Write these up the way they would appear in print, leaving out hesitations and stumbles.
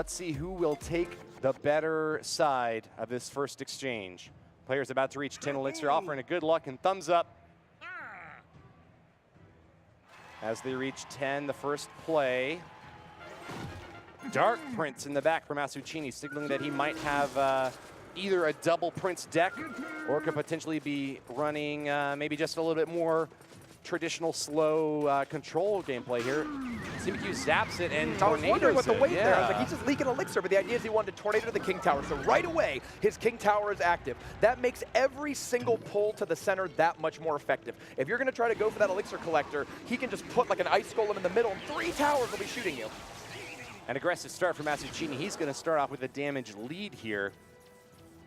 Let's see who will take the better side of this first exchange. Players about to reach 10 elixir, offering a good luck and thumbs up. As they reach 10, the first play. Dark Prince in the back from asuchini, signaling that he might have either a double Prince deck or could potentially be running maybe just a little bit more traditional slow control gameplay here. CMcHugh zaps it and I was wondering what the weight there. I was like, Yeah. he's just leaking elixir, but the idea is he wanted to tornado to the King Tower. So right away, his King Tower is active. That makes every single pull to the center that much more effective. If you're going to try to go for that elixir collector, he can just put like an ice golem in the middle and 3 towers will be shooting you. An aggressive start from asuchini. He's going to start off with a damage lead here.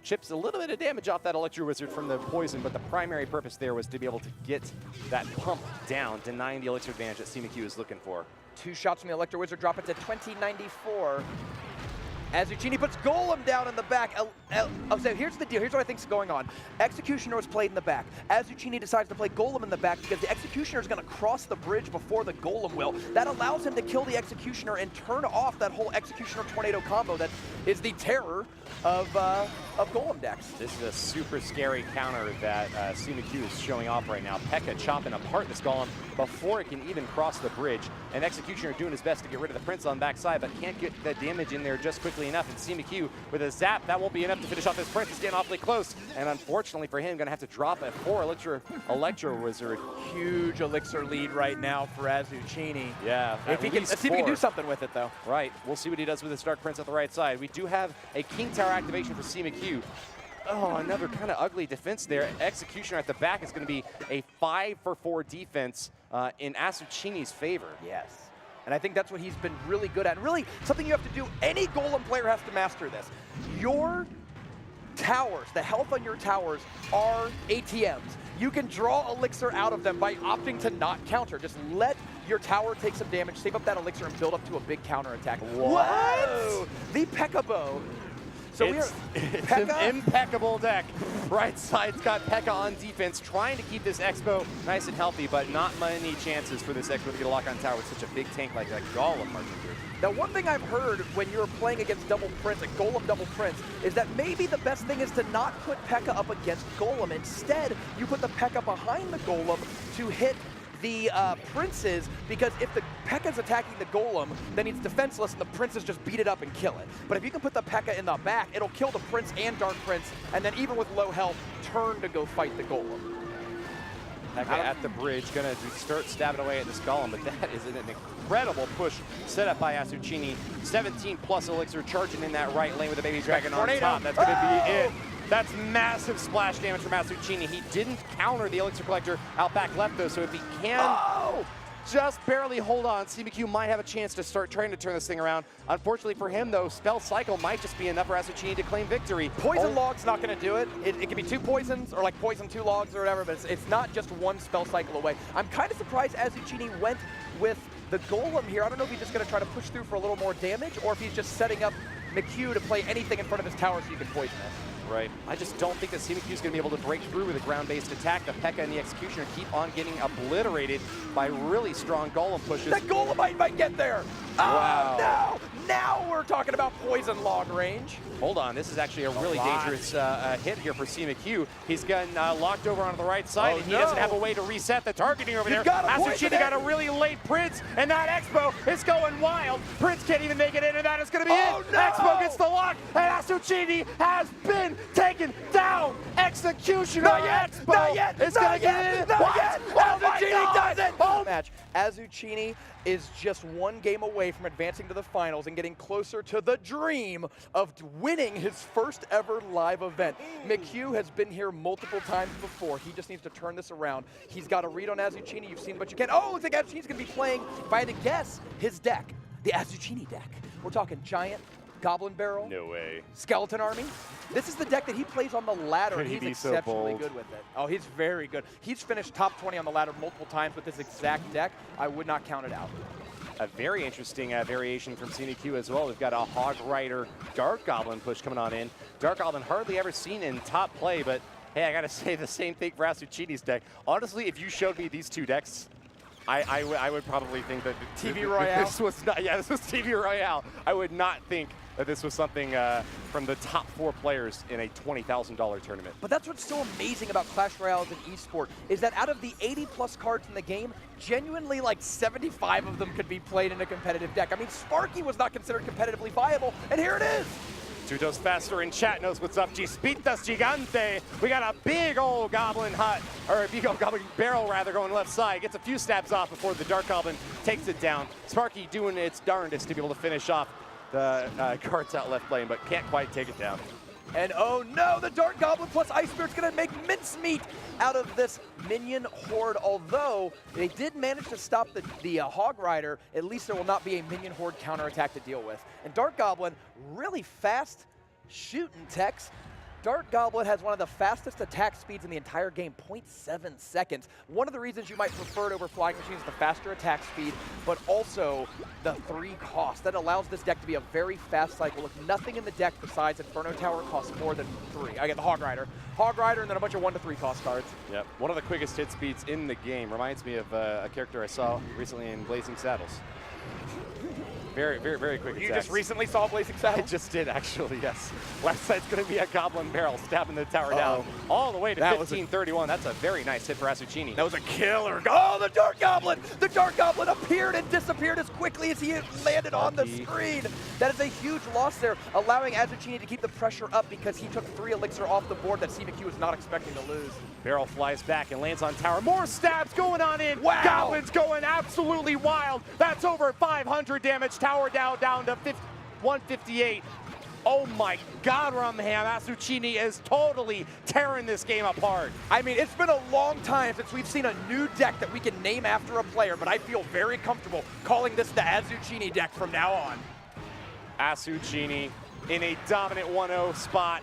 Chips a little bit of damage off that Electro Wizard from the poison, but the primary purpose there was to be able to get that pump down, denying the elixir advantage that CMcHugh is looking for. 2 shots from the Electro Wizard, drop it to 2094. asuchini puts Golem down in the back. So here's the deal. Here's what I think is going on. Executioner was played in the back. asuchini decides to play Golem in the back because the Executioner is going to cross the bridge before the Golem will. That allows him to kill the Executioner and turn off that whole Executioner Tornado combo that is the terror of Golem decks. This is a super scary counter that CMcHugh is showing off right now. P.E.K.K.A chopping apart this Golem before it can even cross the bridge. And Executioner doing his best to get rid of the Prince on the backside, but can't get that damage in there just quickly enough. And CMcHugh with a zap, that won't be enough to finish off this Prince. He's getting awfully close. And unfortunately for him, going to have to drop a 4 Electro Wizard. Huge elixir lead right now for asuchini. Yeah, let's see if he can do something with it, though. Right, we'll see what he does with his Dark Prince at the right side. We do have a King Tower activation for CMcHugh. Oh, another kind of ugly defense there. Executioner at the back is going to be a 5-for-4 defense in asuchini's favor. Yes. And I think that's what he's been really good at. And really, something you have to do, any Golem player has to master this. Your towers, the health on your towers are ATMs. You can draw elixir out of them by opting to not counter. Just let your tower take some damage, save up that elixir, and build up to a big counter attack. What? The P.E.K.K.A bow. So it's an impeccable deck. Right side's got P.E.K.K.A on defense, trying to keep this Expo nice and healthy, but not many chances for this Expo to get a lock on tower with such a big tank like that Golem marching through. Now, one thing I've heard when you're playing against double Prince, a Golem double Prince, is that maybe the best thing is to not put P.E.K.K.A up against Golem. Instead, you put the P.E.K.K.A behind the Golem to hit the Princes, because if the P.E.K.K.A's attacking the Golem, then he's defenseless and the Princes just beat it up and kill it. But if you can put the P.E.K.K.A in the back, it'll kill the Prince and Dark Prince, and then even with low health, turn to go fight the Golem. P.E.K.K.A at the bridge, gonna start stabbing away at this Golem, but that is an incredible push set up by asuchini. 17 plus elixir charging in that right lane with the Baby Dragon on top. That's gonna be it. That's massive splash damage from asuchini. He didn't counter the elixir collector out back left though, so if he can just barely hold on, CMcHugh might have a chance to start trying to turn this thing around. Unfortunately for him though, Spell Cycle might just be enough for asuchini to claim victory. Poison Log's not gonna do it. It can be 2 poisons or like poison 2 logs or whatever, but it's not just 1 Spell Cycle away. I'm kind of surprised asuchini went with the Golem here. I don't know if he's just gonna try to push through for a little more damage or if he's just setting up McHugh to play anything in front of his tower so you can poison it. Right. I just don't think that CMcHugh is going to be able to break through with a ground-based attack. The P.E.K.K.A and the Executioner keep on getting obliterated by really strong Golem pushes. That Golem might get there. Wow. Oh, no. Now we're talking about poison log range. Hold on. This is actually a really dangerous hit here for CMcHugh. He's gotten locked over onto the right side, and he doesn't have a way to reset the targeting over there. asuchini got a really late Prince, and that Expo is going wild. Prince can't even make it in, and that is going to be it. No. Expo gets the lock, and asuchini has been taken down. Executioner. Not yet. Expo Not yet. is going to get in. Not yet. asuchini does it. Match. asuchini is just 1 game away from advancing to the finals and getting closer to the dream of winning his first ever live event. McHugh has been here multiple times before. He just needs to turn this around. He's got a read on asuchini. You've seen what you can. Oh, looks like asuchini's going to be playing, if I had to guess, his deck, the asuchini deck. We're talking Giant, Goblin Barrel. No way. Skeleton Army. This is the deck that he plays on the ladder. Could he He's be so exceptionally bold? good with it. Oh, he's very good. He's finished top 20 on the ladder multiple times with this exact deck. I would not count it out. A very interesting variation from CMcHugh as well. We've got a Hog Rider Dark Goblin push coming on in. Dark Goblin hardly ever seen in top play, but hey, I gotta say the same thing for asuchini's deck. Honestly, if you showed me these 2 decks, I would probably think that TV Royale? This was not. Yeah, this was TV Royale. I would not think that this was something from the top 4 players in a $20,000 tournament. But that's what's so amazing about Clash Royale as an esport, is that out of the 80+ cards in the game, genuinely like 75 of them could be played in a competitive deck. I mean, Sparky was not considered competitively viable, and here it is. Tuto's faster in chat knows what's up. Chispitas Gigante. We got a big old goblin hut, or a big old goblin barrel rather, going left side. Gets a few stabs off before the Dark Goblin takes it down. Sparky doing its darndest to be able to finish off the cards out left lane, but can't quite take it down. And oh no, the Dark Goblin plus Ice Spirit's gonna make mincemeat out of this minion horde. Although they did manage to stop the Hog Rider, at least there will not be a minion horde counterattack to deal with. And Dark Goblin, really fast shooting techs. Dark Goblin has one of the fastest attack speeds in the entire game, 0.7 seconds. One of the reasons you might prefer it over Flying Machines is the faster attack speed, but also the 3 cost. That allows this deck to be a very fast cycle with nothing in the deck besides Inferno Tower costs more than 3. I get the Hog Rider, and then a bunch of 1 to 3 cost cards. Yep, one of the quickest hit speeds in the game. Reminds me of a character I saw recently in Blazing Saddles. Very, very, very quick attacks. You just recently saw Blazing Saddles? I just did, actually, yes. Left side's going to be a Goblin Barrel stabbing the tower down all the way to 1531. That's a very nice hit for asuchini. That was a killer. Oh, the Dark Goblin! The Dark Goblin appeared and disappeared as quickly as he landed on the screen. That is a huge loss there, allowing asuchini to keep the pressure up because he took 3 elixir off the board that CMcHugh was not expecting to lose. Barrel flies back and lands on tower. More stabs going on in. Wow. Goblin's going absolutely wild. That's over 500 damage. Tower down to 158. Oh my God, Rumham. asuchini is totally tearing this game apart. I mean, it's been a long time since we've seen a new deck that we can name after a player, but I feel very comfortable calling this the asuchini deck from now on. asuchini in a dominant 1-0 spot.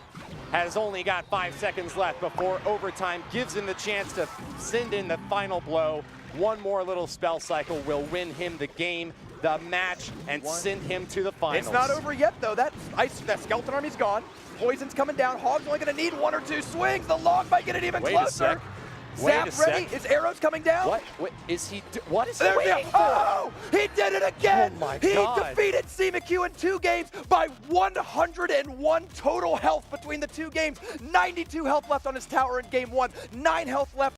Has only got 5 seconds left before overtime gives him the chance to send in the final blow. One more little spell cycle will win him the game, the match, and send him to the finals. It's not over yet, though. That Skeleton Army's gone. Poison's coming down. Hog's only going to need 1 or 2 swings. The log might get it even closer. Zap ready. His arrow's coming down. What is he waiting for? Oh, he did it again. Oh my God. He defeated CMcHugh in 2 games by 101 total health between the 2 games. 92 health left on his tower in game 1, 9 health left